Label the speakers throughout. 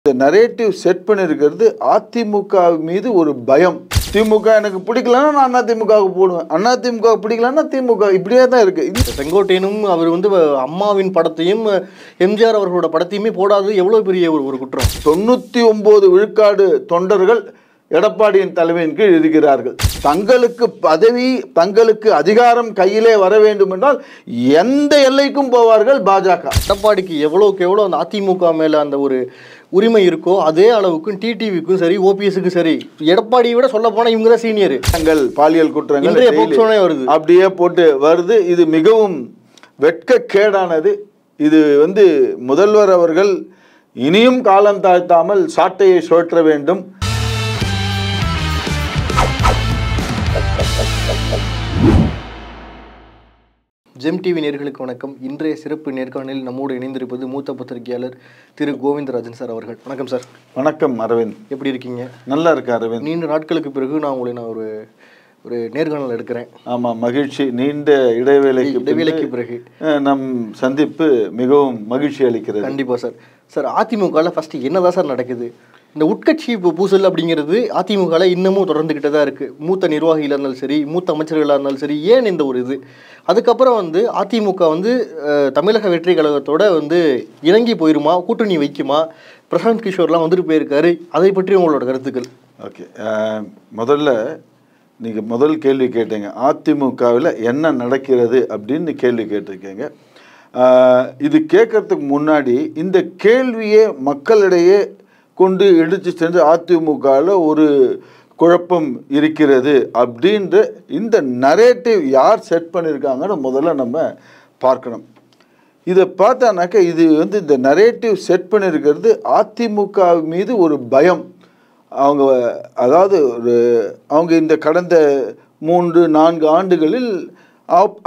Speaker 1: இந்த narrative set பண்ணியிருக்கிறது அதிமுக மீது ஒரு பயம். திமுக எனக்கு பிடிக்கலன்னா நான் அதிமுகவுக்கு போடுவேன், அதிமுக பிடிக்கலன்னா திமுக, இப்படியே தான் இருக்கு.
Speaker 2: செங்கோட்டையனும் அவர் அம்மாவின் படத்தையும் எம்ஜிஆர் அவர்களோட படத்தையுமே போடாது எவ்வளவு பெரிய ஒரு குற்றம்.
Speaker 1: 99 விழுக்காடு தொண்டர்கள் எடப்பாடியின் தலைமையின் கீழ் இருக்கிறார்கள். தங்களுக்கு பதவி, தங்களுக்கு அதிகாரம் கையிலே வர வேண்டும் என்றால் எந்த எல்லைக்கும் போவார்கள் பாஜக.
Speaker 2: எடப்பாடிக்கு எவ்வளவுக்கு எவ்வளோ அந்த அதிமுக மேல அந்த ஒரு உரிமை இருக்கோ அதே அளவுக்கும் டிடிவிக்கும் சரி, ஓபிஎஸ்க்கு சரி, எடப்பாடியை விட சொல்ல போனா இவங்க தான் சீனியர்.
Speaker 1: பாலியல் குற்றங்கள்
Speaker 2: வருது,
Speaker 1: அப்படியே போட்டு வருது. இது மிகவும் வெட்கக்கேடானது. இது முதல்வர் அவர்கள் இனியும் காலம் தாழ்த்தாமல் சாட்டையை சுழற்ற வேண்டும்.
Speaker 2: ஜெம் டிவி நேயர்களுக்கு வணக்கம். இன்றைய சிறப்பு நேர்காணலில் நம்மோடு இணைந்திருப்பது மூத்த பத்திரிகையாளர் திரு கோவிந்தராஜன் சார் அவர்கள். வணக்கம் சார்.
Speaker 1: வணக்கம் அரவிந்த்,
Speaker 2: எப்படி இருக்கீங்க?
Speaker 1: நல்லா இருக்கு அரவிந்த்.
Speaker 2: நீண்ட நாட்களுக்கு பிறகு நான் உங்களை ஒரு நேர்காணல் எடுக்கிறேன்.
Speaker 1: ஆமாம், மகிழ்ச்சி. நீண்ட இடைவேளைக்கு பிறகு நம் சந்திப்பு மிகவும் மகிழ்ச்சி அளிக்கிறது.
Speaker 2: கண்டிப்பாக சார். சார், அதிமுகவில் ஃபஸ்ட்டு என்னதான் சார் நடக்குது? இந்த உட்கட்சி பூசல் அப்படிங்கிறது அதிமுகவில் இன்னமும் தொடர்ந்துக்கிட்டே தான் இருக்குது. மூத்த நிர்வாகிகளாக இருந்தாலும் சரி, மூத்த அமைச்சர்களாக இருந்தாலும் சரி, ஏன் இந்த ஒரு இது? அதுக்கப்புறம் அதிமுக தமிழக வெற்றி கழகத்தோட இணங்கி போயிருமா, கூட்டணி வைக்குமா? பிரசாந்த் கிஷோர்லாம் வந்துட்டு போயிருக்காரு, அதை பற்றி உங்களோட கருத்துக்கள்.
Speaker 1: ஓகே, முதல்ல நீங்கள் முதல் கேள்வி கேட்டீங்க, அதிமுகவில் என்ன நடக்கிறது அப்படின்னு கேள்வி கேட்டிருக்கீங்க. இது கேட்கறதுக்கு முன்னாடி இந்த கேள்வியே மக்களிடையே கொண்டு எடுத்து சென்று அதிமுகவில் ஒரு குழப்பம் இருக்கிறது அப்படின்ற இந்த நரேட்டிவ் யார் செட் பண்ணியிருக்காங்கன்னு முதல்ல நம்ம பார்க்கணும். இதை பார்த்தானாக்கா இது இந்த நரேட்டிவ் செட் பண்ணியிருக்கிறது அதிமுக மீது ஒரு பயம். அதாவது அவங்க இந்த கடந்த 3-4 ஆண்டுகளில்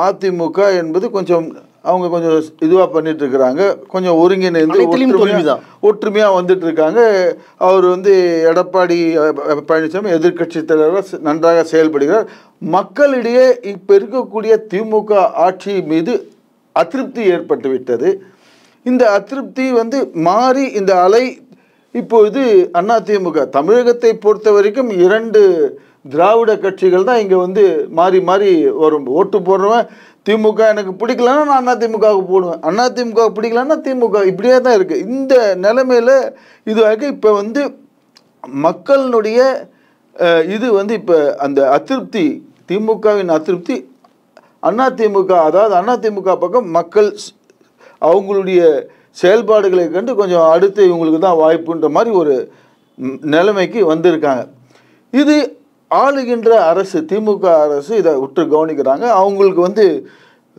Speaker 1: அதிமுக என்பது கொஞ்சம் இதுவாக பண்ணிட்டு இருக்கிறாங்க, கொஞ்சம் ஒருங்கிணைந்து ஒற்றுமையாக வந்துட்டு இருக்காங்க. அவர் எடப்பாடி பழனிசாமி எதிர்கட்சி தலைவராக நன்றாக செயல்படுகிறார். மக்களிடையே இப்போ இருக்கக்கூடிய திமுக ஆட்சி மீது அதிருப்தி ஏற்பட்டு விட்டது. இந்த அதிருப்தி மாறி இந்த அலை இப்போது அதிமுக தமிழகத்தை பொறுத்த வரைக்கும் 2 திராவிட கட்சிகள் தான் இங்கே மாறி மாறி வரும். ஓட்டு போடுறவன் திமுக எனக்கு பிடிக்கலன்னா நான் அதிமுகவுக்கு போடுவேன், அதிமுக பிடிக்கலன்னா திமுக, இப்படியே தான் இருக்குது. இந்த நிலைமையில் இதுவாக இப்போ மக்களினுடைய இது இப்போ அந்த அதிருப்தி, திமுகவின் அதிருப்தி அதிமுக, அதாவது அதிமுக பக்கம் மக்கள் அவங்களுடைய செயல்பாடுகளை கண்டு கொஞ்சம் அடுத்து இவங்களுக்கு தான் வாய்ப்புன்ற மாதிரி ஒரு நிலைமைக்கு வந்திருக்காங்க. இது ஆளுகின்ற அரசு, திமுக அரசு இதை உற்று கவனிக்கிறாங்க. அவங்களுக்கு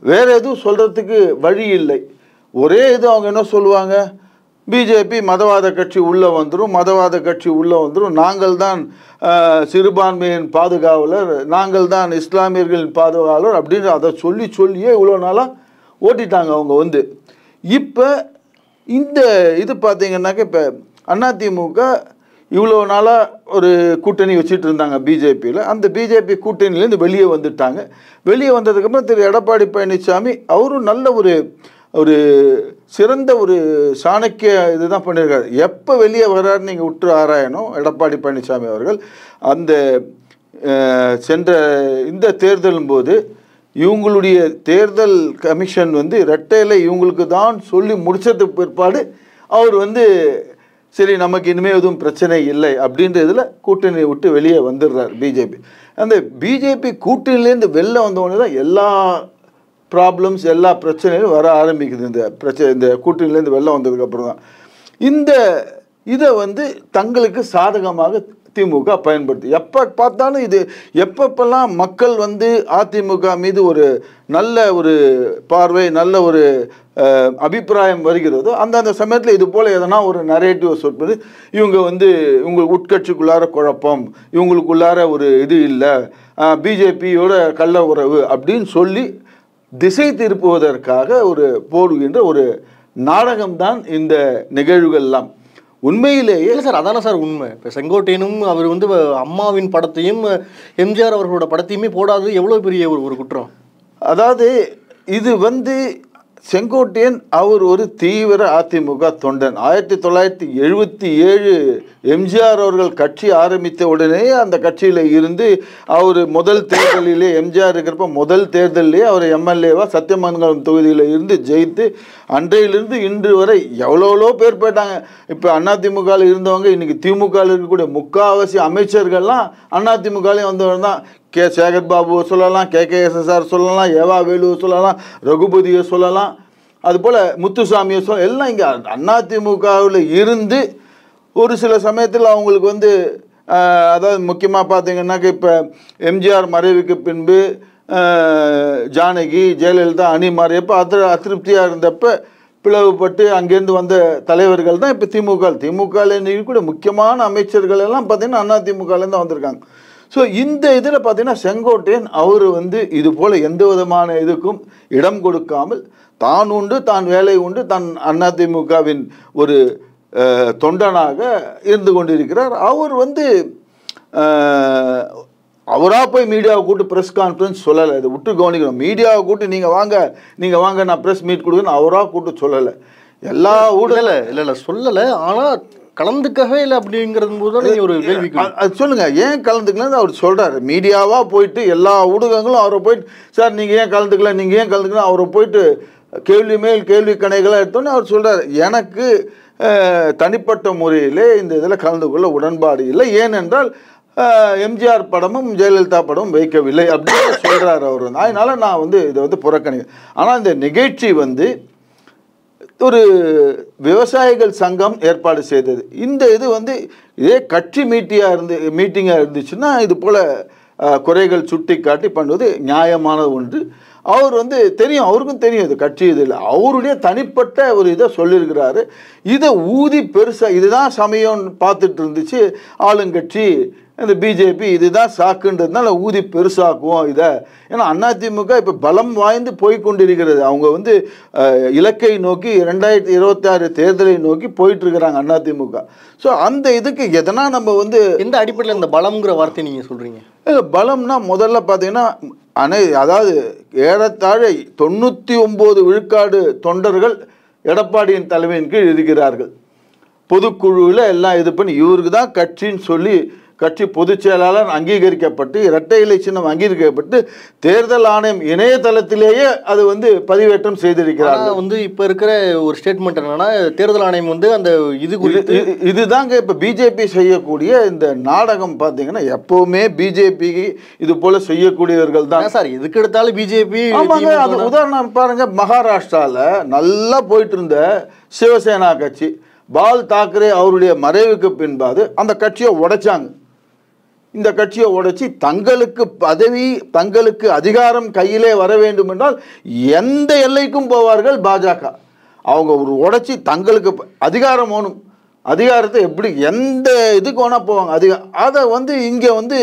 Speaker 1: வேற எதுவும் சொல்கிறதுக்கு வழி இல்லை. ஒரே இது அவங்க என்ன சொல்லுவாங்க, பிஜேபி மதவாத கட்சி உள்ளே வந்துடும், நாங்கள் தான் சிறுபான்மையின் பாதுகாவலர், நாங்கள் தான் இஸ்லாமியர்களின் பாதுகாவலர் அப்படின்னு அதை சொல்லியே இவ்வளோ நாளாக ஓட்டிட்டாங்க அவங்க. இப்போ இந்த இது பார்த்தீங்கன்னாக்க இப்போ அதிமுக இவ்வளோ நாளாக ஒரு கூட்டணி வச்சுட்டு இருந்தாங்க பிஜேபியில். அந்த பிஜேபி கூட்டணியிலேருந்து வெளியே வந்துட்டாங்க. வெளியே வந்ததுக்கப்புறம் திரு எடப்பாடி பழனிசாமி அவரும் நல்ல ஒரு சிறந்த ஒரு சாணக்கிய இதுதான் பண்ணியிருக்காரு. எப்போ வெளியே வர்றாரு நீங்கள் உற்று ஆராயணும். எடப்பாடி பழனிசாமி அவர்கள் அந்த சென்ற இந்த தேர்தலும் போது இவங்களுடைய தேர்தல் கமிஷன் ரெட்டையில இவங்களுக்கு தான் சொல்லி முடிச்சதுக்கு பிற்பாடு அவர் சரி நமக்கு இனிமேல் எதுவும் பிரச்சனை இல்லை அப்படின்ற இதில் கூட்டணியை விட்டு வெளியே வந்துடுறார் பிஜேபி. அந்த பிஜேபி கூட்டணியிலேருந்து வெளில வந்தவொடனே தான் எல்லா ப்ராப்ளம்ஸ், எல்லா பிரச்சனையும் வர ஆரம்பிக்குது. இந்த கூட்டணியிலேருந்து வெளில வந்ததுக்கப்புறம் தான் இந்த இதை தங்களுக்கு சாதகமாக திமுக பயன்படுத்தி எப்போ பார்த்தாலும் இது எப்பப்பெல்லாம் மக்கள் அதிமுக மீது ஒரு நல்ல ஒரு பார்வை, நல்ல ஒரு அபிப்பிராயம் வருகிறதோ அந்த சமயத்தில் இது போல் எதனா ஒரு நரேட்டிவ் சொல்வது, இவங்க இவங்க உட்கட்சிக்குள்ளார குழப்பம், இவங்களுக்குள்ளார ஒரு இது இல்லை, பிஜேபியோட கள்ள உறவு அப்படின்னு சொல்லி திசை திருப்புவதற்காக ஒரு போடுகின்ற ஒரு நாடகம்தான் இந்த நிகழ்வுகள்லாம். உண்மையிலேயே
Speaker 2: இல்லை சார், அதானே சார் உண்மை. இப்போ செங்கோட்டையனும் அவர் அம்மாவின் படத்தையும் எம்ஜிஆர் அவர்களோட படத்தையுமே போடாது எவ்வளோ பெரிய ஒரு குற்றம்.
Speaker 1: அதாவது இது செங்கோட்டையன் அவர் ஒரு தீவிர அதிமுக தொண்டன். 1977 எம்ஜிஆர் அவர்கள் கட்சி ஆரம்பித்த உடனே அந்த கட்சியில் இருந்து அவர் முதல் தேர்தலிலே, எம்ஜிஆர் இருக்கிறப்ப முதல் தேர்தலிலே அவர் எம்எல்ஏவா சத்தியமங்கலம் தொகுதியில் இருந்து ஜெயித்து அன்றையிலிருந்து இன்று வரை எவ்வளோ பேர் போயிட்டாங்க. இப்போ அதிமுகவில் இருந்தவங்க இன்னைக்கு திமுகவில் இருக்கக்கூடிய முக்காவாசி அமைச்சர்கள்லாம் அதிமுகலையும் வந்தவங்க தான். கே சேகர் பாபுவை சொல்லலாம், KKSSR சொல்லலாம், ஏவா வேலுவை சொல்லலாம், ரகுபதியை சொல்லலாம், அதுபோல் முத்துசாமியை சொல்ல, எல்லாம் இங்கே அதிமுகவில் இருந்து ஒரு சில சமயத்தில் அவங்களுக்கு வந்து அதாவது முக்கியமாக பார்த்தீங்கன்னாக்க இப்போ எம்ஜிஆர் மறைவுக்கு பின்பு ஜானகி ஜெயலலிதா அணி மாறியப்போ அதிருப்தியாக இருந்தப்போ பிளவுபட்டு அங்கேருந்து வந்த தலைவர்கள் தான் இப்போ திமுகவில் கூட முக்கியமான அமைச்சர்கள் எல்லாம் பார்த்தீங்கன்னா அதிமுகலேருந்து தான் வந்திருக்காங்க. ஸோ இந்த இதில் பார்த்தீங்கன்னா செங்கோட்டையன் அவர் வந்து இது போல் எந்த விதமான இதுக்கும் இடம் கொடுக்காமல் தான் உண்டு, தான் வேலை உண்டு, தான் அதிமுகவின் ஒரு தொண்டனாக இருந்து கொண்டிருக்கிறார். அவர் வந்து அவராக போய் மீடியாவை கூட்டு ப்ரெஸ் கான்ஃபரன்ஸ் சொல்லலை. இதை விட்டு கவனிக்கணும். மீடியாவை கூட்டு நீங்கள் வாங்க நான் ப்ரெஸ் மீட் கொடுக்குன்னு அவராக கூட்டு சொல்லலை. எல்லா ஊடல
Speaker 2: இல்லை சொல்லலை, ஆனால் கலந்துக்கவே இல்லை அப்படிங்கிறது போது தான் நீங்கள் ஒரு கேள்வி
Speaker 1: அது சொல்லுங்கள். ஏன் கலந்துக்கலன்னு அவர் சொல்கிறார். மீடியாவாக போயிட்டு எல்லா ஊடகங்களும் அவரை போயிட்டு சார் நீங்கள் ஏன் கலந்துக்கலாம் அவரை போயிட்டு கேள்வி மேல் கேள்வி கணைகளாக எடுத்தோன்னே அவர் சொல்கிறார், எனக்கு தனிப்பட்ட முறையிலே இந்த இதில் கலந்து கொள்ள உடன்பாடு இல்லை, ஏனென்றால் எம்ஜிஆர் படமும் ஜெயலலிதா படமும் வைக்கவில்லை அப்படின்னு சொல்கிறார் அவர். அதனால் நான் வந்து இதை வந்து புறக்கணிக்கிறேன். ஆனால் இந்த நிகழ்ச்சி வந்து ஒரு விவசாயிகள் சங்கம் ஏற்பாடு செய்தது. இந்த இது வந்து இதே கட்சி மீட்டிங்காக இருந்துச்சுன்னா இது போல் குறைகள் சுட்டி காட்டி பண்ணுவது நியாயமான ஒன்று. அவர் வந்து தெரியும், அவருக்கும் தெரியும் இது கட்சி இதில் அவருடைய தனிப்பட்ட ஒரு இதை சொல்லியிருக்கிறாரு. இதை ஊதி பெருசாக இதுதான் சமயம் பார்த்துட்டு இருந்துச்சு ஆளுங்கட்சி இந்த பிஜேபி, இதுதான் சாக்குன்றதுனால ஊதி பெருசாக்குவோம் இதை. ஏன்னா அதிமுக இப்போ பலம் வாய்ந்து போய்கொண்டிருக்கிறது. அவங்க வந்து இலக்கை நோக்கி 2026 தேர்தலை நோக்கி போயிட்டுருக்கிறாங்க அதிமுக. ஸோ அந்த இதுக்கு எதனா நம்ம வந்து
Speaker 2: எந்த அடிப்படையில் இந்த பலம்ங்கிற வார்த்தை நீங்கள் சொல்கிறீங்க?
Speaker 1: பலம்னா முதல்ல பார்த்தீங்கன்னா அதாவது ஏறத்தாழ 99 விழுக்காடு தொண்டர்கள் எடப்பாடியின் தலைமையின் கீழ் இருக்கிறார்கள். பொதுக்குழுவில் எல்லாம் இது பண்ணி இவருக்கு தான் கட்சின்னு சொல்லி கட்சி பொதுச் செயலாளர் அங்கீகரிக்கப்பட்டு இரட்டை இலை சின்னம் அங்கீகரிக்கப்பட்டு தேர்தல் ஆணையம் இணையதளத்திலேயே அது வந்து பதிவேற்றம் செய்திருக்கிறார்.
Speaker 2: வந்து இப்போ இருக்கிற ஒரு ஸ்டேட்மெண்ட் என்னன்னா தேர்தல் ஆணையம் வந்து அந்த
Speaker 1: இதுதாங்க இப்போ பிஜேபி செய்யக்கூடிய இந்த நாடகம். பார்த்தீங்கன்னா எப்பவுமே பிஜேபிக்கு இது போல செய்யக்கூடியவர்கள் தான்
Speaker 2: சார். எதுக்கு எடுத்தாலும் பிஜேபி.
Speaker 1: ஆமாங்க. அது உதாரணம் பாருங்க, மகாராஷ்டிராவில் நல்லா போயிட்டு இருந்த சிவசேனா கட்சி பால் தாக்கரே அவருடைய மறைவுக்கு பின்பாது அந்த கட்சியை உடைச்சாங்க. இந்த கட்சியை உடைச்சி தங்களுக்கு பதவி தங்களுக்கு அதிகாரம் கையிலே வர வேண்டும் என்றால் எந்த எல்லைக்கும் போவார்கள் பாஜக. அவங்க ஒரு உடைச்சி தங்களுக்கு அதிகாரம் வேணும், அதிகாரத்தை எப்படி எந்த இதுக்கு வேணால் போவாங்க. அதை வந்து இங்கே வந்து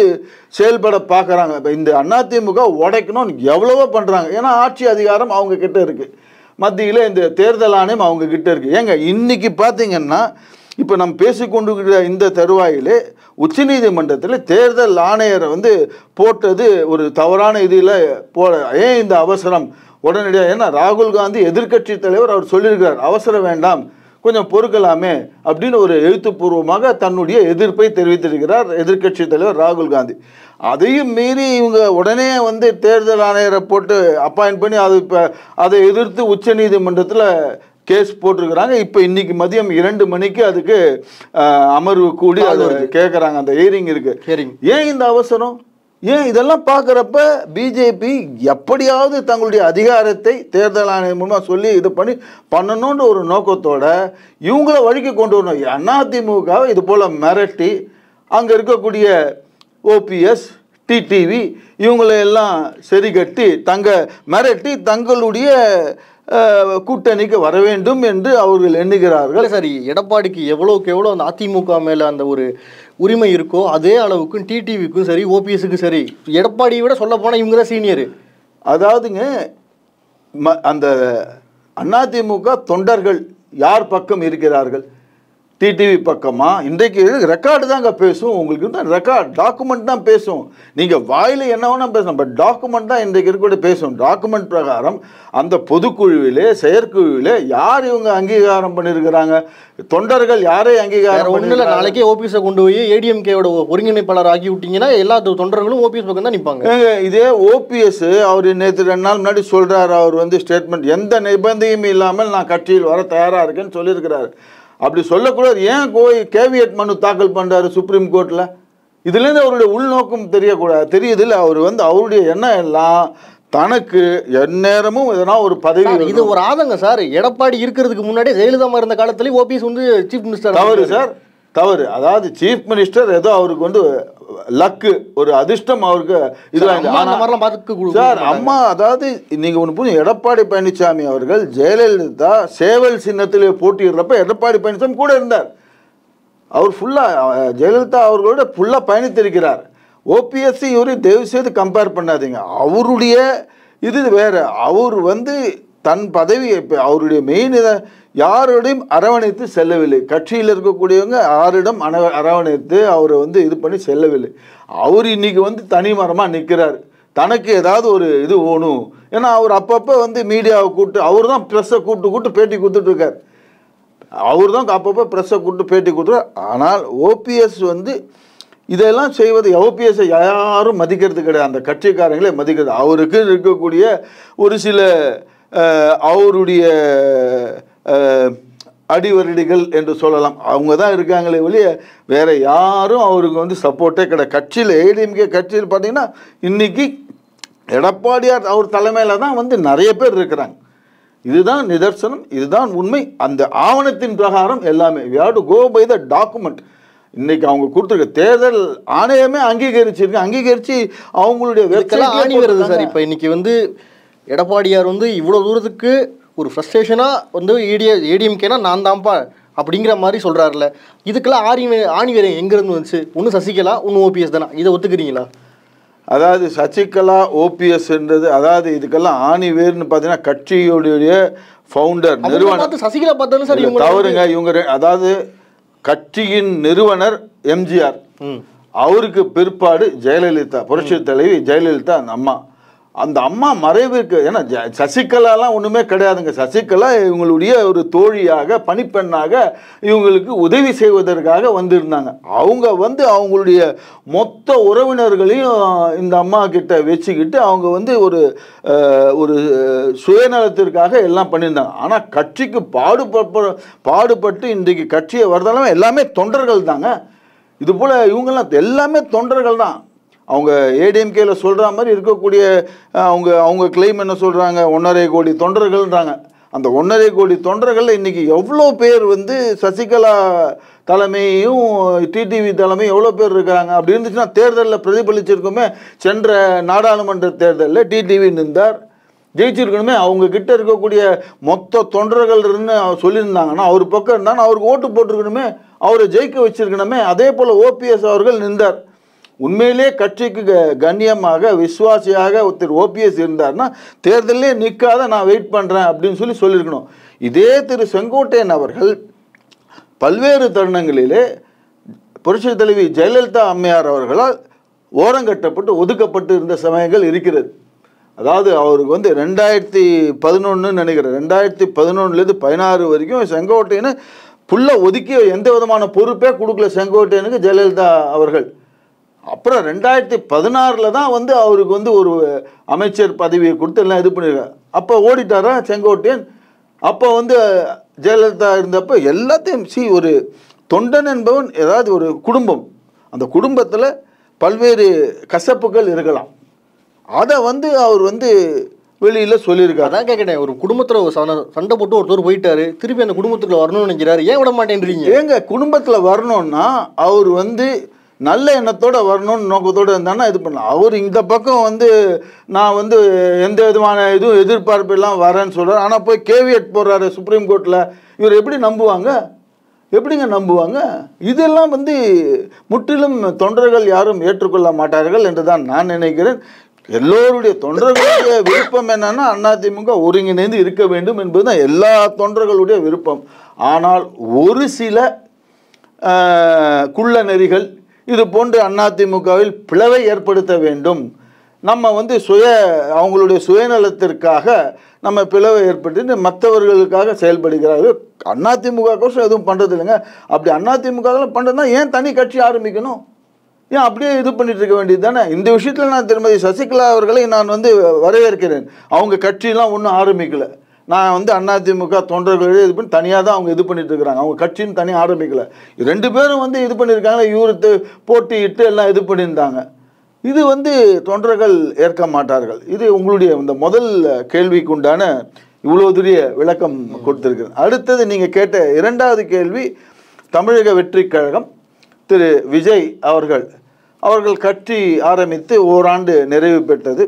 Speaker 1: செயல்பட பார்க்குறாங்க. இப்போ இந்த அதிமுக உடைக்கணும்னு எவ்வளவோ பண்ணுறாங்க. ஏன்னா ஆட்சி அதிகாரம் அவங்க கிட்ட இருக்குது, மத்தியில் இந்த தேர்தல் ஆணையம் அவங்க கிட்ட இருக்குது. ஏங்க இன்னைக்கு பார்த்தீங்கன்னா இப்போ நம்ம பேசிக்கொண்டிருக்கிற இந்த தருவாயிலே உச்சநீதிமன்றத்தில் தேர்தல் ஆணையரை வந்து போட்டது ஒரு தவறான இதில் ஏன் இந்த அவசரம் உடனடியாக? ஏன்னா ராகுல் காந்தி எதிர்க்கட்சி தலைவர் அவர் சொல்லியிருக்கிறார், அவசரம் வேண்டாம், கொஞ்சம் பொறுக்கலாமே அப்படின்னு ஒரு எழுத்துப்பூர்வமாக தன்னுடைய எதிர்ப்பை தெரிவித்திருக்கிறார் எதிர்க்கட்சி தலைவர் ராகுல் காந்தி. அதையும் மீறி இவங்க உடனே வந்து தேர்தல் ஆணையரை போட்டு அப்பாயின்ட் பண்ணி இப்போ அதை எதிர்த்து உச்சநீதிமன்றத்தில் கேஸ் போட்டிருக்கிறாங்க. இப்போ இன்னைக்கு மதியம் 2 மணிக்கு அதுக்கு அமர்வு கூடி அதை கேட்குறாங்க. அந்த ஹியரிங் இருக்கு. ஏன் இந்த அவசரம்? ஏன் இதெல்லாம் பார்க்குறப்ப பிஜேபி எப்படியாவது தங்களுடைய அதிகாரத்தை தேர்தல் ஆணையம் மூலமாக சொல்லி இது பண்ணணுன்ற ஒரு நோக்கத்தோட இவங்கள வழிக்கு கொண்டு வரணும். அதிமுகவை இது போல் மிரட்டி அங்கே இருக்கக்கூடிய ஓபிஎஸ் டிடிவி இவங்களையெல்லாம் சரி கட்டி மிரட்டி தங்களுடைய கூட்டணிக்கு வர வேண்டும் என்று அவர்கள் எண்ணுகிறார்கள்.
Speaker 2: சரி, எடப்பாடிக்கு எவ்வளோக்கு எவ்வளோ அந்த அதிமுக மேலே அந்த ஒரு உரிமை இருக்கோ அதே அளவுக்கும் டிடிவிக்கும் சரி ஓபிஎஸ்க்கு சரி எடப்பாடியை விட சொல்ல போனால் இவங்க தான் சீனியரு.
Speaker 1: அதாவதுங்க அந்த அதிமுக தொண்டர்கள் யார் பக்கம் இருக்கிறார்கள்? டிடிவி பக்கமா இன்றைக்கு ரெக்கார்டு தாங்க பேசும். உங்களுக்கு தான் ரெக்கார்ட் டாக்குமெண்ட் தான் பேசும். நீங்கள் வாயில் என்ன வேணால் பேசணும், பட் டாக்குமெண்ட் தான் இன்றைக்கு இருக்கக்கூடிய பேசும். டாக்குமெண்ட் பிரகாரம் அந்த பொதுக்குழுவிலே செயற்குழுவிலே யார் இவங்க அங்கீகாரம் பண்ணியிருக்கிறாங்க, தொண்டர்கள் யாரை அங்கீகாரம்
Speaker 2: ஒன்றும் நாளைக்கே ஓபிஎஸை கொண்டு போய் ஏடிஎம்கேயோட ஒருங்கிணைப்பாளர் ஆக்கி விட்டீங்கன்னா எல்லா தொண்டர்களும் ஓபிஎஸ் பக்கம் தான் நிற்பாங்க.
Speaker 1: இதே ஓபிஎஸ் அவர் நேற்று 2 நாள் முன்னாடி சொல்கிறார், அவர் வந்து ஸ்டேட்மெண்ட் எந்த நிபந்தனையும் இல்லாமல் நான் கட்சியில் வர தயாராக இருக்கேன்னு சொல்லியிருக்கிறாரு. அப்படி சொல்லக்கூடாது. ஏன் கேவியட் மனு தாக்கல் பண்ணுறாரு சுப்ரீம் கோர்ட்டில்? இதுலேருந்து அவருடைய உள்நோக்கம் தெரியக்கூடாது. தெரியுது இல்லை, அவர் வந்து அவருடைய எண்ணம் எல்லாம் தனக்கு எந்நேரமும் எதனா ஒரு பதவி.
Speaker 2: இது ஒரு ஆதங்கம் சார். எடப்பாடி இருக்கிறதுக்கு முன்னாடி ஜெயலலிதா இருந்த காலத்துலேயும் ஓபிஎஸ் வந்து சீஃப் மினிஸ்டர்.
Speaker 1: தவறு சார், தவறு. அதாவது சீஃப் மினிஸ்டர் ஏதோ அவருக்கு வந்து லக்கு, ஒரு அதிர்ஷ்டம் அவருக்கு இதுல சார். அம்மா அதாவது நீங்க ஒன்று புரியும், எடப்பாடி பழனிசாமி அவர்கள் ஜெயலலிதா சேவல் சின்னத்திலே போட்டியிடுறப்ப எடப்பாடி பழனிசாமி கூட இருந்தார். அவர் ஃபுல்லா ஜெயலலிதா அவர்களோட ஃபுல்லா பயணித்திருக்கிறார். ஓபிஎஸ் இவரு தயவு செய்து கம்பேர் பண்ணாதீங்க. அவருடைய இது வேற. அவர் வந்து தன் பதவி அவருடைய மெயின் இதை யாரோடையும் அரவணைத்து செல்லவில்லை. கட்சியில் இருக்கக்கூடியவங்க யாரிடம் அரவணைத்து அவரை வந்து இது பண்ணி செல்லவில்லை. அவர் இன்னைக்கு வந்து தனிமரமாக நிற்கிறார். தனக்கு ஏதாவது ஒரு இது வேணும். ஏன்னா அவர் அப்பப்போ வந்து மீடியாவை கூப்பிட்டு அவர் தான் ப்ரெஸ்ஸை கூப்பிட்டு பேட்டி கொடுத்துட்டு இருக்கார். அவர் தான் அப்பப்போ ப்ரெஸ்ஸை கூப்பிட்டு பேட்டி கொடுத்துருக்கார். ஆனால் ஓபிஎஸ் வந்து இதெல்லாம் செய்வது, ஓபிஎஸ்ஸை யாரும் மதிக்கிறது கிடையாது. அந்த கட்சிக்காரங்களே மதிக்கிறது. அவருக்கு இருக்கக்கூடிய ஒரு சில அவருடைய அடிவரடிகள் என்று சொல்லலாம், அவங்க தான் இருக்காங்களே ஒழிய வேற யாரும் அவருக்கு வந்து சப்போர்ட்டே கிடையாது. கட்சியில் ஏடிஎம்கே கட்சியில் பார்த்தீங்கன்னா இன்னைக்கு எடப்பாடியார் அவர் தலைமையில் தான் வந்து நிறைய பேர் இருக்கிறாங்க. இதுதான் நிதர்சனம், இதுதான் உண்மை. அந்த ஆவணத்தின் பிரகாரம் எல்லாமே we have to go by the document. இன்னைக்கு அவங்க கொடுத்துருக்க தேர்தல் ஆணையமே அங்கீகரிச்சு அவங்களுடைய
Speaker 2: வெப்சைட் சார். இப்போ இன்னைக்கு வந்து எடப்பாடியார் வந்து இவ்வளோ தூரத்துக்கு ஒரு ஃப்ரஸ்ட்ரேஷனாக வந்து ஏடிஎம்கேனா நான் தான்ப்பா அப்படிங்கிற மாதிரி சொல்கிறாருல, இதுக்கெல்லாம் ஆணிவேரம் எங்கேருந்து வந்துச்சு? ஒன்று சசிகலா, ஒன்று ஓபிஎஸ் தானே, இதை ஒத்துக்கிறீங்களா?
Speaker 1: அதாவது சசிகலா ஓபிஎஸ்ன்றது, அதாவது இதுக்கெல்லாம் ஆணிவேர்னு பார்த்தீங்கன்னா கட்சியுடைய ஃபவுண்டர் நிறுவனர்
Speaker 2: சசிகலா பார்த்தாலும் சார் இவங்க
Speaker 1: தவறுங்க. இவங்க அதாவது கட்சியின் நிறுவனர் எம்ஜிஆர், அவருக்கு பிற்பாடு ஜெயலலிதா, புரட்சி தலைவி ஜெயலலிதா அந்த அம்மா மறைவுக்கு. ஏன்னா சசிகலாலாம் ஒன்றுமே கிடையாதுங்க. சசிகலா இவங்களுடைய ஒரு தோழியாக, பணிப்பெண்ணாக இவங்களுக்கு உதவி செய்வதற்காக வந்திருந்தாங்க. அவங்க வந்து அவங்களுடைய மொத்த உறவினர்களையும் இந்த அம்மா கிட்ட வச்சுக்கிட்டு அவங்க வந்து ஒரு சுயநலத்திற்காக எல்லாம் பண்ணியிருந்தாங்க. ஆனால் கட்சிக்கு பாடுபட்டு இன்றைக்கு கட்சியை வரதெல்லாம் எல்லாமே தொண்டர்கள் தாங்க. இது போல் இவங்கெல்லாம் எல்லாமே தொண்டர்கள் தான். அவங்க ஏடிஎம்கேல சொல்கிற மாதிரி இருக்கக்கூடிய அவங்க கிளைம் என்ன சொல்கிறாங்க, 1.5 கோடி தொண்டர்கள்ன்றாங்க. அந்த 1.5 கோடி தொண்டர்கள் இன்றைக்கி எவ்வளோ பேர் வந்து சசிகலா தலைமையும் டிடிவி தலைமையும் எவ்வளோ பேர் இருக்காங்க. அப்படி இருந்துச்சுன்னா தேர்தலில் பிரதிபலிச்சிருக்குமே. சென்ற நாடாளுமன்ற தேர்தலில் டிடிவி நின்றார், ஜெயிச்சிருக்கணுமே. அவங்க கிட்ட இருக்கக்கூடிய மொத்த தொண்டர்கள் சொல்லியிருந்தாங்கன்னா அவர் பக்கம் இருந்தாங்கன்னா அவருக்கு ஓட்டு போட்டிருக்கணுமே, அவரை ஜெயிக்க வச்சிருக்கணுமே. அதே போல் ஓபிஎஸ் அவர்கள் நின்றார். உண்மையிலே கட்சிக்கு கண்ணியமாக விசுவாசியாக ஒருத்தர் ஓபிஎஸ் இருந்தார்னா தேர்தலே நிற்காத நான் வெயிட் பண்ணுறேன் அப்படின்னு சொல்லியிருக்கணும். இதே திரு செங்கோட்டையன் அவர்கள் பல்வேறு தருணங்களிலே புரட்சி தலைவி ஜெயலலிதா அம்மையார் அவர்களால் ஓரங்கட்டப்பட்டு ஒதுக்கப்பட்டு இருந்த சமயங்கள் இருக்கிறது. அதாவது அவருக்கு வந்து 2011 நினைக்கிறேன், 2011லேருந்து 16 வரைக்கும் செங்கோட்டையனை ஃபுல்லாக ஒதுக்கி எந்த விதமான பொறுப்பே கொடுக்கல செங்கோட்டையனுக்கு ஜெயலலிதா அவர்கள். அப்புறம் 2016 தான் வந்து அவருக்கு வந்து ஒரு அமைச்சர் பதவியை கொடுத்து எல்லாம் இது பண்ணியிருக்காங்க. அப்போ ஓடிட்டாரா செங்கோட்டையன். அப்போ வந்து ஜெயலலிதா இருந்தப்போ எல்லாத்தையும் ஒரு தொண்டன் என்பவன் ஏதாவது ஒரு குடும்பம், அந்த குடும்பத்தில் பல்வேறு கசப்புகள் இருக்கலாம். அதை வந்து அவர் வந்து வெளியில் சொல்லியிருக்காரு.
Speaker 2: அதான் கேட்குறேன், ஒரு குடும்பத்தில் சண்டை போட்டு ஒருத்தர் போயிட்டாரு, திருப்பி அந்த குடும்பத்துக்குள்ள வரணும்னு நினைக்கிறாரு, ஏன் விட மாட்டேன்றீங்க?
Speaker 1: ஏங்க குடும்பத்தில் வரணும்னா அவர் வந்து நல்ல எண்ணத்தோடு வரணும்னு நோக்கத்தோடு இருந்தானா இது பண்ணலாம். அவர் இந்த பக்கம் வந்து நான் வந்து எந்த விதமான இதுவும் எதிர்பார்ப்பு எல்லாம் வரேன்னு சொல்கிறார். ஆனால் போய் கேவியட் போடுறாரு சுப்ரீம் கோர்ட்டில். இவர் எப்படி நம்புவாங்க? எப்படிங்க நம்புவாங்க? இதெல்லாம் வந்து முற்றிலும் தொண்டர்கள் யாரும் ஏற்றுக்கொள்ள மாட்டார்கள் என்று தான் நான் நினைக்கிறேன். எல்லோருடைய தொண்டர்களுடைய விருப்பம் என்னன்னா அதிமுக ஒருங்கிணைந்து இருக்க வேண்டும் என்பதுதான் எல்லா தொண்டர்களுடைய விருப்பம். ஆனால் ஒரு சில குள்ள நெறிகள் இது போன்று அதிமுகவில் பிளவை ஏற்படுத்த வேண்டும். நம்ம வந்து அவங்களுடைய சுயநலத்திற்காக நம்ம பிளவை ஏற்பட்டு மற்றவர்களுக்காக செயல்படுகிறார்கள். அதிமுக கோசம் எதுவும் பண்ணுறது இல்லைங்க. அப்படி அதிமுக பண்ணுறதுனா ஏன் தனி கட்சி ஆரம்பிக்கணும்? ஏன் அப்படியே இது பண்ணிட்டு இருக்க வேண்டியது தானே? இந்த விஷயத்தில் நான் திருமதி சசிகலா அவர்களை நான் வந்து வரவேற்கிறேன். அவங்க கட்சியெலாம் ஒன்றும் ஆரம்பிக்கலை. நான் வந்து அதிமுக தொண்டர்களே இது பண்ணி தனியாக தான் அவங்க இது பண்ணிட்டு இருக்கிறாங்க. அவங்க கட்சின்னு தனியாக ஆரம்பிக்கலை. 2 பேரும் வந்து இது பண்ணியிருக்காங்க. இவரு போட்டியிட்டு எல்லாம் இது பண்ணியிருந்தாங்க. இது வந்து தொண்டர்கள் ஏற்க மாட்டார்கள். இது உங்களுடைய இந்த முதல் கேள்விக்கு உண்டான இவ்வளோ பெரிய விளக்கம் கொடுத்துருக்குது. அடுத்தது நீங்கள் கேட்ட 2வது கேள்வி, தமிழக வெற்றி கழகம் திரு விஜய் அவர்கள் கட்சி ஆரம்பித்து ஓராண்டு நிறைவு பெற்றது.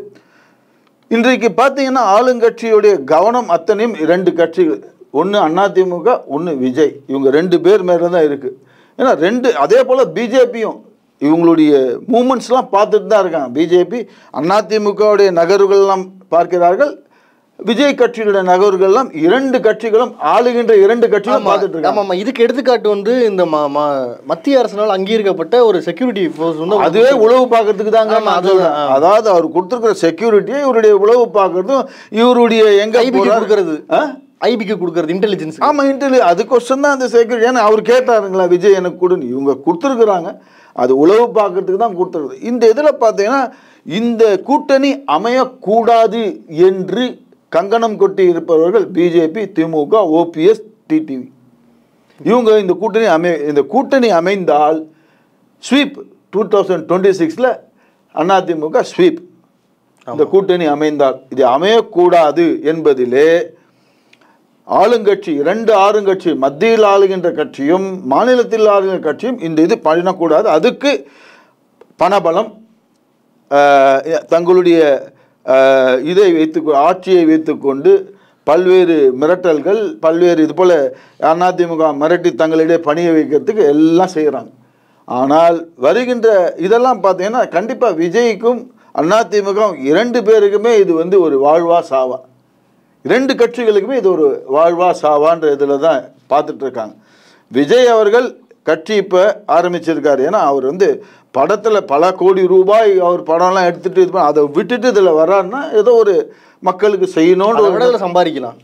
Speaker 1: இன்றைக்கு பார்த்தீங்கன்னா ஆளுங்கட்சியுடைய கவனம் அத்தனையும் 2 கட்சிகள், ஒன்று அதிமுக, ஒன்று விஜய். இவங்க 2 பேர் மேலே தான் இருக்குது. ஏன்னா அதே போல் பிஜேபியும் இவங்களுடைய மூமெண்ட்ஸ்லாம் பார்த்துட்டு தான் இருக்காங்க. பிஜேபி அதிமுகவுடைய நகர்வுகள்லாம் பார்க்கிறார்கள், விஜய் கட்சியுடைய நகர்வுகள்லாம் 2 கட்சிகளும் ஆளுகின்ற 2 கட்சிகளும் பார்த்துட்டு இருக்காங்க.
Speaker 2: ஆமாம், இதுக்கு எடுத்துக்காட்டு வந்து இந்த மத்திய அரசினால் அங்கீகரிக்கப்பட்ட ஒரு செக்யூரிட்டி ஃபோர்ஸ் வந்து
Speaker 1: அதுவே உளவு பார்க்கறதுக்கு தாங்க. அதாவது அவர் கொடுத்துருக்கிற செக்யூரிட்டியை இவருடைய உளவு பார்க்கறதும் இவருடைய எங்க
Speaker 2: கொடுக்கறது ஐபிக்கு கொடுக்கறது இன்டெலிஜென்ஸ்.
Speaker 1: ஆமாம், அதுக்கொசம் தான் அந்த செக்யூரிட்டி. ஏன்னா அவர் கேட்டாருங்களா விஜய் எனக்கு கொடுன்னு, இவங்க கொடுத்துருக்குறாங்க. அது உளவு பார்க்கறதுக்கு தான் கொடுத்துருக்குது. இந்த இதில் பார்த்தீங்கன்னா இந்த கூட்டணி அமையக்கூடாது என்று கங்கணம் கொட்டி இருப்பவர்கள் பிஜேபி, திமுக, ஓபிஎஸ், டிடிவி. இவங்க இந்த கூட்டணி அமைந்தால் ஸ்வீப் 2026 அதிமுக ஸ்வீப். இந்த கூட்டணி அமைந்தால் இது அமையக்கூடாது என்பதிலே ஆளுங்கட்சி 2 ஆளுங்கட்சி, மத்தியில் ஆளுகின்ற கட்சியும் மாநிலத்தில் ஆளுகின்ற கட்சியும் இந்த இது பண்ணக்கூடாது. அதுக்கு பணபலம், தங்களுடைய இதை ஆட்சியை வைத்துக்கொண்டு பல்வேறு மிரட்டல்கள், பல்வேறு இது போல் அதிமுக மிரட்டி தங்களிடையே பணியை வைக்கிறதுக்கு எல்லாம் செய்கிறாங்க. ஆனால் வருகின்ற இதெல்லாம் பார்த்தீங்கன்னா கண்டிப்பாக விஜய்க்கும் அதிமுக 2 பேருக்குமே இது வந்து ஒரு வாழ்வா சாவா. 2 கட்சிகளுக்குமே இது ஒரு வாழ்வா சாவான்ற இதில் தான் பார்த்துட்டு இருக்காங்க. விஜய் அவர்கள் கட்சி இப்போ ஆரம்பிச்சிருக்காரு. ஏன்னா அவர் வந்து படத்தில் பல கோடி ரூபாய் அவர் படம்லாம் எடுத்துகிட்டு இது அதை விட்டுட்டு இதில் வர்றாருன்னா ஏதோ ஒரு மக்களுக்கு செய்யணும்னு
Speaker 2: சம்பாதிக்கலாம்,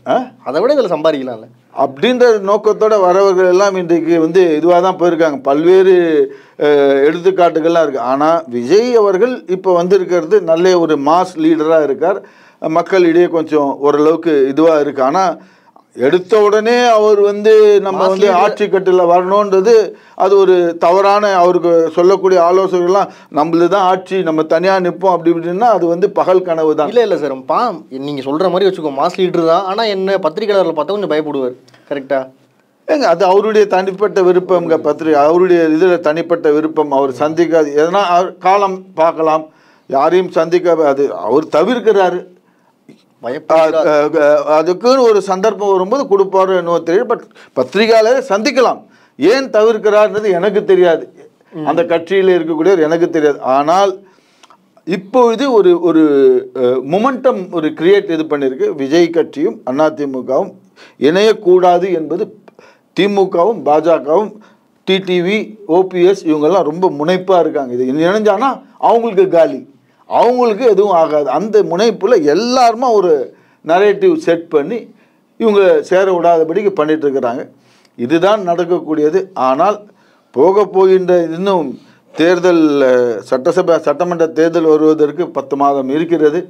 Speaker 2: அதை விட இதில் சம்பாதிக்கலாம்ல
Speaker 1: அப்படின்ற நோக்கத்தோடு வரவர்கள் எல்லாம் இன்றைக்கு வந்து இதுவாக தான் போயிருக்காங்க. பல்வேறு எடுத்துக்காட்டுகள்லாம் இருக்குது. ஆனால் விஜய் அவர்கள் இப்போ வந்திருக்கிறது நல்ல ஒரு மாஸ் லீடராக இருக்கார். மக்களிடையே கொஞ்சம் ஓரளவுக்கு இதுவாக இருக்குது. ஆனால் எடுத்த உடனே அவர் வந்து நம்ம வந்து ஆட்சி கட்டில் வரணுன்றது அது ஒரு தவறான, அவருக்கு சொல்லக்கூடிய ஆலோசனைகள்லாம் நம்மளது தான் ஆட்சி, நம்ம தனியாக நிற்போம் அப்படி இப்படின்னா அது வந்து பகல் கனவு தான்.
Speaker 2: இல்லை சார், நீங்கள் சொல்கிற மாதிரி வச்சுக்கோ, மாஸ் லீடர் தான். ஆனால் என்ன பத்திரிகையாளர்கள் பார்த்தா கொஞ்சம் பயப்படுவார். கரெக்டா?
Speaker 1: ஏங்க அது அவருடைய தனிப்பட்ட விருப்பம். அவருடைய இதில் தனிப்பட்ட விருப்பம். அவர் சந்திக்காது எதனா காலம் பார்க்கலாம், யாரையும் சந்திக்க அது அவர் தவிர்க்கிறாரு. அதுக்குன்னு ஒரு சந்தர்ப்பம் வரும்போது கொடுப்பாரு என்னவோ தெரியும். பட் பத்திரிகையாளரை சந்திக்கலாம். ஏன் தவிர்க்கிறார்ன்றது எனக்கு தெரியாது, அந்த கட்சியில் இருக்கக்கூடியவர் எனக்கு தெரியாது. ஆனால் இப்பொழுது ஒரு மொமெண்டம் ஒரு கிரியேட் இது பண்ணியிருக்கு. விஜய் கட்சியும் அதிமுகவும் இணையக்கூடாது என்பது திமுகவும் பாஜகவும் டிடிவி, ஓபிஎஸ் இவங்கெல்லாம் ரொம்ப முனைப்பாக இருக்காங்க. இது இணைஞ்சானா அவங்களுக்கு காலி, அவங்களுக்கு எதுவும் ஆகாது. அந்த முனைப்பில் எல்லாருமா ஒரு நரேட்டிவ் செட் பண்ணி இவங்க சேர விடாதபடிக்கு பண்ணிகிட்ருக்கிறாங்க. இதுதான் நடக்கக்கூடியது. ஆனால் போகின்ற இன்னும் தேர்தல், சட்டமன்ற தேர்தல் வருவதற்கு 10 மாதம் இருக்கிறது.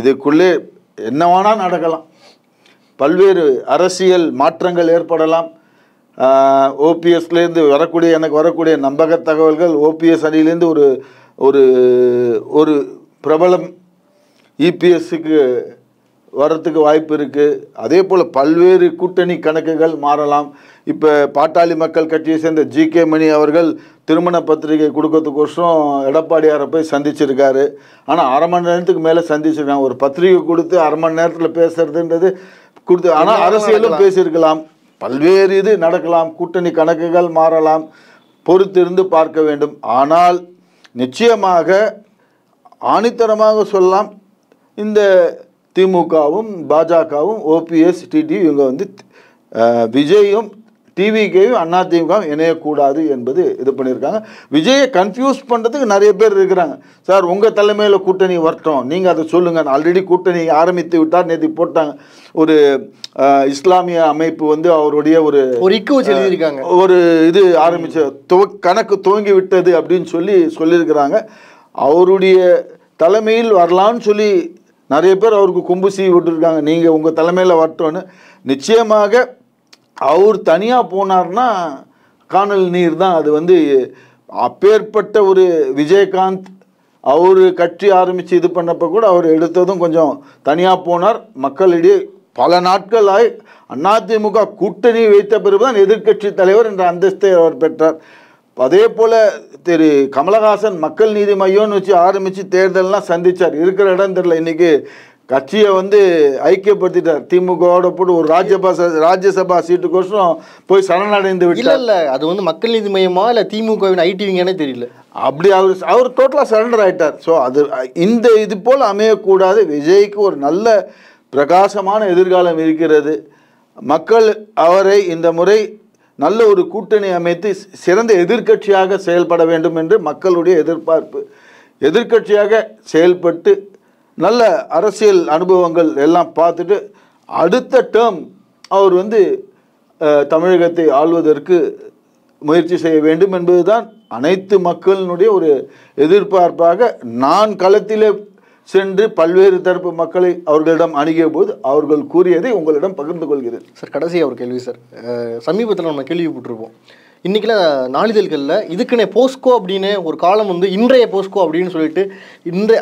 Speaker 1: இதுக்குள்ளே என்னவானா நடக்கலாம், பல்வேறு அரசியல் மாற்றங்கள் ஏற்படலாம். ஓபிஎஸ்லேருந்து எனக்கு வரக்கூடிய நம்பக தகவல்கள், ஓபிஎஸ் அணியிலேருந்து ஒரு பிரபலம் இபிஎஸ்க்கு வர்றதுக்கு வாய்ப்பு இருக்குது. அதே போல் பல்வேறு கூட்டணி கணக்குகள் மாறலாம். இப்போ பாட்டாளி மக்கள் கட்சியை சேர்ந்த ஜிகே மணி அவர்கள் திருமண பத்திரிகை கொடுக்கறதுக்கோசரம் எடப்பாடியாரை போய் சந்திச்சிருக்காரு. ஆனால் 1/2 மணி நேரத்துக்கு மேலே சந்திச்சிருக்காங்க. ஒரு பத்திரிகை கொடுத்து 1/2 மணி நேரத்தில் பேசுறதுன்றது கொடுத்து, ஆனால் அரசியலும் பேசியிருக்கலாம். பல்வேறு இது நடக்கலாம், கூட்டணி கணக்குகள் மாறலாம், பொறுத்திருந்து பார்க்க வேண்டும். ஆனால் நிச்சயமாக ஆணித்தரமாக சொல்லலாம், இந்த திமுகவும் பாஜகவும் ஓபிஎஸ் டிடி இவங்க வந்து விஜயும் டிவிகேயும் அதிமுகவும் இணையக்கூடாது என்பது இது பண்ணியிருக்காங்க. விஜயை கன்ஃபியூஸ் பண்ணுறதுக்கு நிறைய பேர் இருக்கிறாங்க. சார் உங்கள் தலைமையில் கூட்டணி வரட்டும், நீங்கள் அதை சொல்லுங்கள். ஆல்ரெடி கூட்டணி ஆரம்பித்து விட்டார். நேற்று போட்டாங்க ஒரு இஸ்லாமிய அமைப்பு வந்து அவருடைய ஒரு
Speaker 2: எழுதியிருக்காங்க,
Speaker 1: ஒரு இது ஆரம்பிச்ச கணக்கு துவங்கி விட்டது அப்படின்னு சொல்லியிருக்கிறாங்க. அவருடைய தலைமையில் வரலான்னு சொல்லி நிறைய பேர் அவருக்கு கொம்பு சீவி விட்டுருக்காங்க. நீங்கள் உங்கள் தலைமையில் வரட்டோன்னு. நிச்சயமாக அவர் தனியாக போனார்னா காணல் நீர் தான். அது வந்து அப்பேற்பட்ட ஒரு விஜயகாந்த் அவர் கட்சி ஆரம்பித்து இது பண்ணப்போ கூட அவர் எடுத்ததும் கொஞ்சம் தனியாக போனார். மக்களிடையே பல நாட்களாய் அதிமுக கூட்டணி வைத்த பிறகுதான் எதிர்க்கட்சி தலைவர் என்ற அந்தஸ்தை அவர் பெற்றார். அதே போல் திரு கமலஹாசன் மக்கள் நீதி மையம்னு வச்சு ஆரம்பித்து தேர்தல்லாம் சந்தித்தார். இருக்கிற இடம் தெரியல. இன்றைக்கி கட்சியை வந்து ஐக்கியப்படுத்திட்டார். திமுகவோட போட்டு ஒரு ராஜ்யசபா சீட்டுக்கோசரம் போய் சரணடைந்து விட்டார்.
Speaker 2: இல்லை அது வந்து மக்கள் நீதி மையமா இல்லை திமுகவின் ஐடிவிங்கன்னே தெரியல.
Speaker 1: அப்படி அவர் டோட்டலாக சரண்டர் ஆகிட்டார். ஸோ அது இந்த இது போல் அமையக்கூடாது. விஜய்க்கு ஒரு நல்ல பிரகாசமான எதிர்காலம் இருக்கிறது. மக்கள் அவரை இந்த முறை நல்ல ஒரு கூட்டணி அமைத்து சிறந்த எதிர்க்கட்சியாக செயல்பட வேண்டும் என்று மக்களுடைய எதிர்பார்ப்பு. எதிர்க்கட்சியாக செயல்பட்டு நல்ல அரசியல் அனுபவங்கள் எல்லாம் பார்த்துட்டு அடுத்த டேர்ம் அவர் வந்து தமிழகத்தை ஆள்வதற்கு முயற்சி செய்ய வேண்டும் என்பதுதான் அனைத்து மக்களினுடைய ஒரு எதிர்பார்ப்பாக நான் களத்திலே சென்று பல்வேறு தரப்பு மக்களை அவர்களிடம் அணுகிய போது அவர்கள் கூறியதை உங்களிடம் பகிர்ந்து கொள்கிறேன்.
Speaker 2: சார் கடைசியாக ஒரு கேள்வி சார். சமீபத்தில் நம்ம கேள்விப்பட்டிருப்போம், இன்றைக்கில் நாளிதழ்களில் இதுக்குன்னே போஸ்கோ அப்படின்னு ஒரு காலம் வந்து இன்றைய போஸ்கோ அப்படின்னு சொல்லிட்டு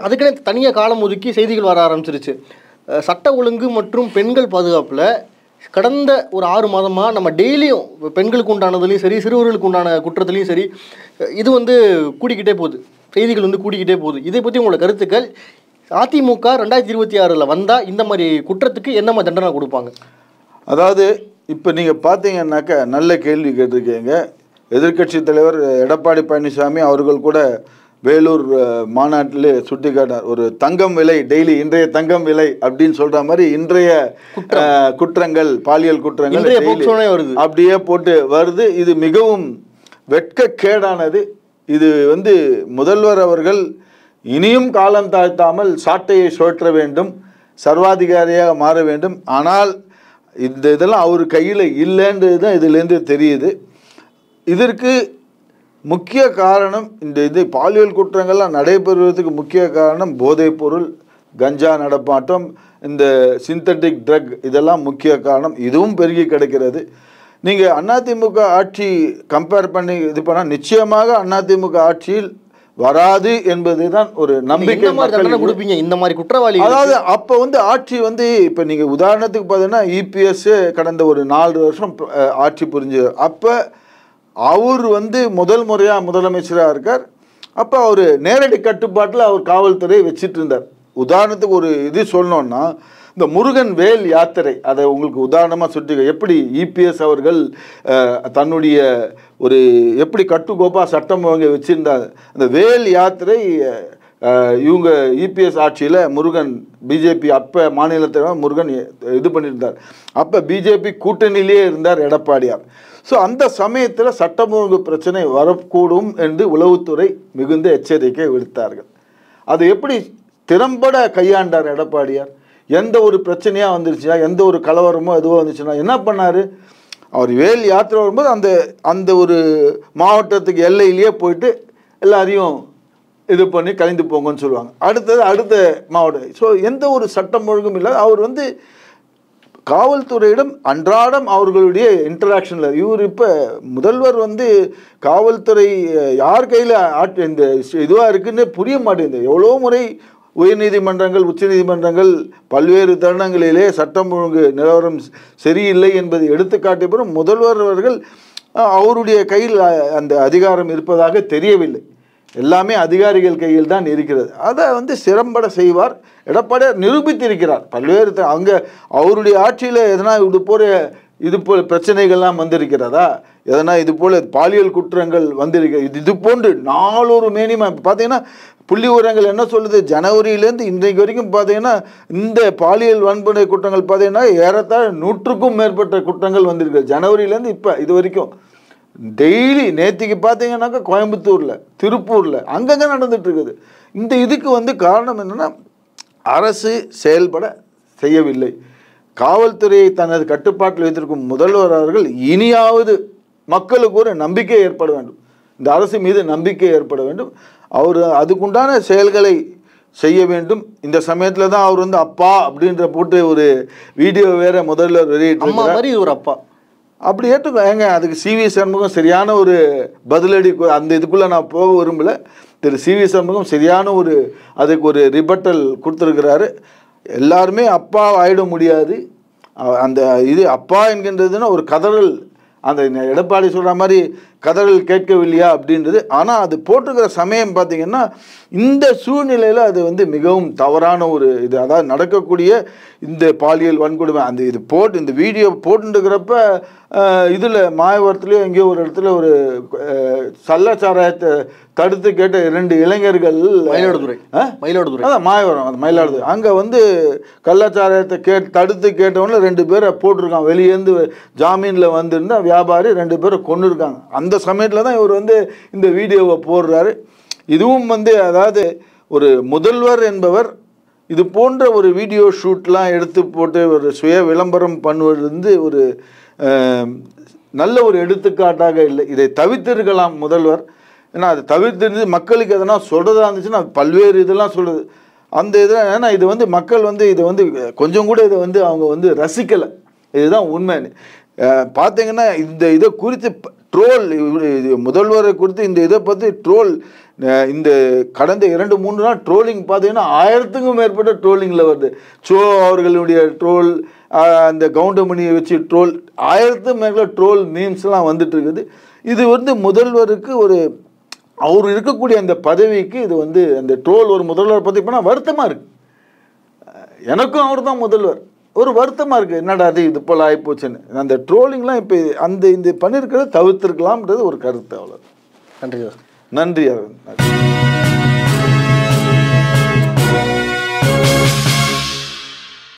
Speaker 2: அதுக்குன்னே தனியாக காலம் ஒதுக்கி செய்திகள் வர ஆரம்பிச்சிருச்சு. சட்ட ஒழுங்கு மற்றும் பெண்கள் பாதுகாப்பில் கடந்த ஒரு 6 மாதமாக நம்ம டெய்லியும் பெண்களுக்கு உண்டானதுலேயும் சரி, சிறுவர்களுக்கு உண்டான குற்றத்துலேயும் சரி, இது வந்து கூடிக்கிட்டே போகுது, செய்திகள் வந்து கூடிக்கிட்டே போகுது. இதை பற்றி உங்களோட கருத்துக்கள், அதிமுக 2026 வந்தால் இந்த மாதிரி குற்றத்துக்கு என்ன மாதிரி தண்டனை கொடுப்பாங்க?
Speaker 1: அதாவது இப்போ நீங்கள் பார்த்தீங்கன்னாக்கா நல்ல கேள்வி கேட்டிருக்கீங்க. எதிர்க்கட்சி தலைவர் எடப்பாடி பழனிசாமி அவர்கள் கூட வேலூர் மாநாட்டிலே சுட்டி காட்டினார். ஒரு தங்கம் விலை டெய்லி இன்றைய தங்கம் விலை அப்படின்னு சொல்கிற மாதிரி இன்றைய குற்றங்கள், பாலியல் குற்றங்கள் அப்படியே போட்டு வருது. இது மிகவும் வெட்கக்கேடானது. இது வந்து முதல்வர் அவர்கள் இனியும் காலம் தாழ்த்தாமல் சாட்டையை சுழற்ற வேண்டும், சர்வாதிகாரியாக மாற வேண்டும். ஆனால் இதெல்லாம் அவர் கையில் இல்லைன்றது தான் இதிலேருந்து தெரியுது. இதற்கு முக்கிய காரணம் இது பாலியல் குற்றங்கள்லாம் நடைபெறுவதற்கு முக்கிய காரணம் போதைப்பொருள், கஞ்சா நடப்பாட்டம், இந்த சிந்தட்டிக் ட்ரக், இதெல்லாம் முக்கிய காரணம். இதுவும் பெருகி கிடக்கிறது. நீங்கள் அதிமுக ஆட்சி கம்பேர் பண்ணி இது பண்ணால் நிச்சயமாக அதிமுக ஆட்சியில் வராது என்பது தான் ஒரு நம்பிக்கை.
Speaker 2: கொடுப்பீங்க இந்த மாதிரி குற்றவாளி.
Speaker 1: அதாவது அப்போ வந்து ஆட்சி வந்து இப்போ நீங்கள் உதாரணத்துக்கு பார்த்தீங்கன்னா இபிஎஸ் கடந்த ஒரு 4 வருஷம் ஆட்சி புரிஞ்சு, அப்போ அவர் வந்து முதல் முறையாக முதலமைச்சராக இருக்கார். அப்போ அவர் நேரடி கட்டுப்பாட்டில் அவர் காவல்துறை வச்சுட்டு இருந்தார். உதாரணத்துக்கு ஒரு இது சொல்லணுன்னா, இந்த முருகன் வேல் யாத்திரை, அதை உங்களுக்கு உதாரணமாக சுட்டி எப்படி இபிஎஸ் அவர்கள் தன்னுடைய ஒரு எப்படி கட்டுக்கோப்பாக சட்டம் வாங்க வச்சுருந்தார். அந்த வேல் யாத்திரை இவங்க இபிஎஸ் ஆட்சியில் முருகன் பிஜேபி அப்போ மாநிலத்தில் முருகன் இது பண்ணியிருந்தார். அப்போ பிஜேபி கூட்டணியிலே இருந்தார் எடப்பாடியார். ஸோ அந்த சமயத்தில் சட்டம் ஒழுங்கு பிரச்சனை வரக்கூடும் என்று உளவுத்துறை மிகுந்த எச்சரிக்கை விடுத்தார்கள். அது எப்படி திறம்பட கையாண்டார் எடப்பாடியார். எந்த ஒரு பிரச்சனையாக வந்துருச்சுன்னா, எந்த ஒரு கலவரமோ எதுவோ வந்துச்சுன்னா என்ன பண்ணார்? அவர் வேல் யாத்திரை வரும்போது அந்த ஒரு மாவட்டத்துக்கு எல்லையிலேயே போயிட்டு எல்லாரையும் இது பண்ணி கலைந்து போங்கன்னு சொல்லுவாங்க. அடுத்த மாவட்டம். ஸோ எந்த ஒரு சட்டம் ஒழுங்கும் இல்லை. அவர் வந்து காவல்துறையிடம் அன்றாடம் அவர்களுடைய இன்டராக்ஷனில் இவர் இப்போ முதல்வர் வந்து காவல்துறை யார் கையில் இந்த இதுவாக இருக்குன்னு புரிய மாட்டேங்குது. எவ்வளோ முறை உயர்நீதிமன்றங்கள், உச்சநீதிமன்றங்கள் பல்வேறு தருணங்களிலே சட்டம் ஒழுங்கு நிலவரம் சரியில்லை என்பதை எடுத்துக்காட்டிய பிறகு முதல்வர் அவர்கள் அவருடைய கையில் அந்த அதிகாரம் இருப்பதாக தெரியவில்லை. எல்லாமே அதிகாரிகள் கையில் தான் இருக்கிறது. அதை வந்து சிறம்பட செய்வார். எடப்பாடியார் நிரூபித்திருக்கிறார். பல்வேறு அங்கே அவருடைய ஆட்சியில் எதனா இது போல பிரச்சனைகள்லாம் வந்திருக்கிறதா? எதனா இது போல் பாலியல் குற்றங்கள் வந்திருக்கு. இது போன்று 400 மேனிமா பார்த்தீங்கன்னா புள்ளி விவரங்கள் என்ன சொல்லுது, ஜனவரியிலேருந்து இன்றைக்கு வரைக்கும் பார்த்தீங்கன்னா இந்த பாலியல் வன்முறை குற்றங்கள் பார்த்தீங்கன்னா ஏறத்தாழ 100க்கும் மேற்பட்ட குற்றங்கள் வந்திருக்கு ஜனவரியிலேருந்து இப்போ இது வரைக்கும். டெய்லி நேற்றுக்கு பார்த்தீங்கன்னாக்கா கோயம்புத்தூரில், திருப்பூரில் அங்கங்கே நடந்துட்டு இருக்குது. இந்த இதுக்கு காரணம் என்னென்னா அரசு செயல்பட செய்யவில்லை. காவல்துறையை தனது கட்டுப்பாட்டில் வைத்திருக்கும் முதல்வர் அவர்கள் இனியாவது மக்களுக்கு ஒரு நம்பிக்கை ஏற்பட வேண்டும், இந்த அரசு மீது நம்பிக்கை ஏற்பட வேண்டும், அவர் அதுக்குண்டான செயல்களை செய்ய வேண்டும். இந்த சமயத்தில் தான் அவர் அப்பா அப்படின்ற போட்டு ஒரு வீடியோ வேற முதல்வர் வெளியிட்டு
Speaker 2: ஒரு அப்பா
Speaker 1: அப்படி ஏற்றுக்கோ ஏங்க. அதுக்கு சிவி சண்முகம் சரியான ஒரு பதிலடி, அந்த இதுக்குள்ளே நான் போக விரும்பலை. திரு சிவி சண்முகம் சரியான ஒரு அதுக்கு ஒரு ரிபட்டல் கொடுத்துருக்கிறாரு. எல்லாருமே அப்பா ஆயிட முடியாது, அந்த இது அப்பா என்கின்றதுன்னா ஒரு கதறல், அந்த எடப்பாடி சொல்கிற மாதிரி கதறல் கேட்கவில்லையா அப்படின்றது. ஆனால் அது போட்டிருக்கிற சமயம் பார்த்திங்கன்னா இந்த சூழ்நிலையில் அது மிகவும் தவறான ஒரு இது. அதாவது நடக்கக்கூடிய இந்த பாலியல் வன்கொடுமை அந்த இது இந்த வீடியோ போட்டுருக்கிறப்ப இதில் மாயவரத்துலேயோ எங்கேயோ ஒரு இடத்துல ஒரு சல்லச்சாராயத்தை தடுத்து கேட்ட 2 இளைஞர்கள்,
Speaker 2: மயிலாடுதுறை
Speaker 1: அதான் மாயவரம், அந்த மயிலாடுதுறை அங்கே கள்ளச்சாராயத்தை தடுத்து கேட்டவொன்னே 2 பேரை போட்டிருக்காங்க. வெளியேந்து ஜாமீனில் வந்திருந்தா வியாபாரி 2 பேரை கொண்டு இருக்காங்க. அந்த சமயத்தில் தான் இவர் இந்த வீடியோவை போடுறாரு. இதுவும் அதாவது ஒரு முதல்வர் என்பவர் இது போன்ற ஒரு வீடியோ ஷூட்லாம் எடுத்து போட்டு ஒரு சுய விளம்பரம் பண்ணுவது ஒரு நல்ல ஒரு எடுத்துக்காட்டாக இல்லை. இதை தவிர்த்திருக்கலாம் முதல்வர். ஏன்னா அது தவிர்த்து மக்களுக்கு எதனா சொல்கிறதா இருந்துச்சுன்னா பல்வேறு இதெல்லாம் சொல்லுது. அந்த இதில் ஏன்னா இது மக்கள் இதை கொஞ்சம் கூட இதை அவங்க ரசிக்கலை. இதுதான் உண்மை. பார்த்தீங்கன்னா இந்த இதை குறித்து ட்ரோல், முதல்வரை குறித்து இந்த இதை பற்றி ட்ரோல் இந்த கடந்த 2-3 நாள் ட்ரோலிங் பார்த்தீங்கன்னா 1000க்கும் மேற்பட்ட ட்ரோலிங்கில் வருது. ஷோ அவர்களுடைய ட்ரோல், அந்த கவுண்டமணியை வச்சு ட்ரோல், 1000க்கும் மேற்பட்ட ட்ரோல் மீம்ஸ்லாம் வந்துட்டு இருக்குது. இது முதல்வருக்கு ஒரு அவர் இருக்கக்கூடிய அந்த பதவிக்கு இது அந்த ட்ரோல் ஒரு முதல்வர் பற்றி போனால் வருத்தமாக இருக்குது. எனக்கும் அவர் தான் முதல்வர், ஒரு வருத்தமாக இருக்குது. என்னடா அது இது போல் ஆகிப்போச்சுன்னு. அந்த ட்ரோலிங்லாம் இப்போ இந்த பண்ணியிருக்கிறத தவிர்த்திருக்கலாம்ன்றது ஒரு கருத்து. அவ்வளோ.
Speaker 2: நன்றி.
Speaker 1: நன்றி.